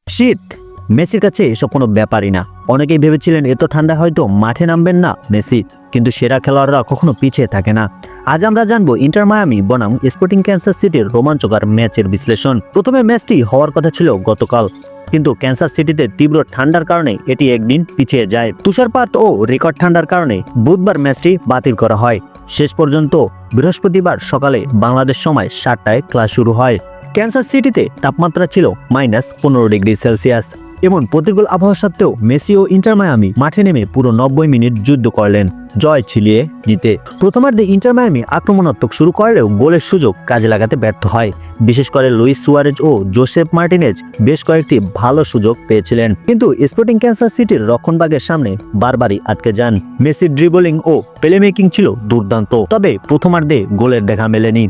শীত মেসির কাছে এসব কোনো ব্যাপারই না। অনেকেই ভেবেছিলেন এত ঠান্ডা হয়তো মাঠে নামবেন না মেসি, কিন্তু সেরা খেলোয়াড়রা কখনো পিছিয়ে থাকে না। আজ আমরা জানবো ইন্টার মায়ামি বনাম স্পোর্টিং ক্যান্সাস সিটির রোমাঞ্চকর ম্যাচের বিশ্লেষণ। প্রথমে ম্যাচটি হওয়ার কথা ছিল গতকাল, কিন্তু ক্যান্সাস সিটিতে তীব্র ঠান্ডার কারণে এটি একদিন পিছিয়ে যায়। তুষারপাত ও রেকর্ড ঠান্ডার কারণে বুধবার ম্যাচটি বাতিল করা হয়। শেষ পর্যন্ত বৃহস্পতিবার সকালে বাংলাদেশ সময় 7টায় ক্লাস শুরু হয়। ক্যান্সাস সিটিতে তাপমাত্রা ছিল -15 ডিগ্রি সেলসিয়াস। এমন প্রতিকূল আবহাওয়া সত্ত্বেও মেসি ও ইন্টার মায়ামি মাঠে নেমে পুরো 90 মিনিট যুদ্ধ করলেন জয় ছিনিয়ে নিতে। প্রথমার্ধে ইন্টার মায়ামি আক্রমণাত্মক শুরু করলেও গোলের সুযোগ কাজে লাগাতে ব্যর্থ হয়। বিশেষ করে লুইস সুয়ারেজ ও জোসেফ মার্টিনেজ বেশ কয়েকটি ভালো সুযোগ পেয়েছিলেন, কিন্তু স্পোর্টিং ক্যান্সাস সিটির রক্ষণভাগের সামনে বারবারই আটকে যান। মেসির ড্রিবলিং ও প্লেমেকিং ছিল দুর্দান্ত, তবে প্রথমার্ধে গোলের দেখা মেলেনি।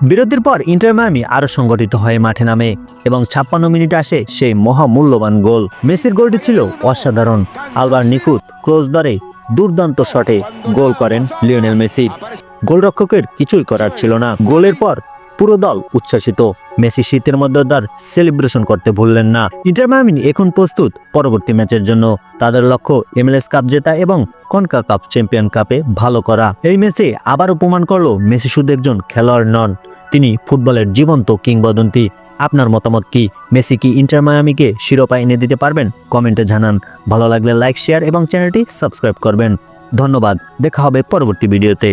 বিরতির পর ইন্টার মায়ামি আরো সংগঠিত হয়ে মাঠে নামে এবং 56 মিনিটে আসে সেই মহামূল্যবান গোল। মেসির গোলটি ছিল অসাধারণ। আলবার নিখুঁত ক্লোজ ধরে দুর্দান্ত শটে গোল করেন লিওনেল মেসি। গোলরক্ষকের কিছুই করার ছিল না। গোলের পর পুরো দল উচ্ছ্বাসিত। মেসি শীতের মধ্যে তার সেলিব্রেশন করতে ভুললেন না। ইন্টার মায়ামি এখন প্রস্তুত পরবর্তী ম্যাচের জন্য। তাদের লক্ষ্য MLS কাপ জেতা এবং কনকাকাফ চ্যাম্পিয়ন কাপে ভালো করা। এই ম্যাচে আবারও প্রমাণ করলো মেসি শুধু একজন খেলোয়াড় নন, তিনি ফুটবলের জীবন্ত কিংবদন্তি। আপনার মতামত কি? মেসি কি ইন্টার মায়ামিকে শিরোপা এনে দিতে পারবেন? কমেন্টে জানান। ভালো লাগলে লাইক, শেয়ার এবং চ্যানেলটি সাবস্ক্রাইব করবেন। ধন্যবাদ। দেখা হবে পরবর্তী ভিডিওতে।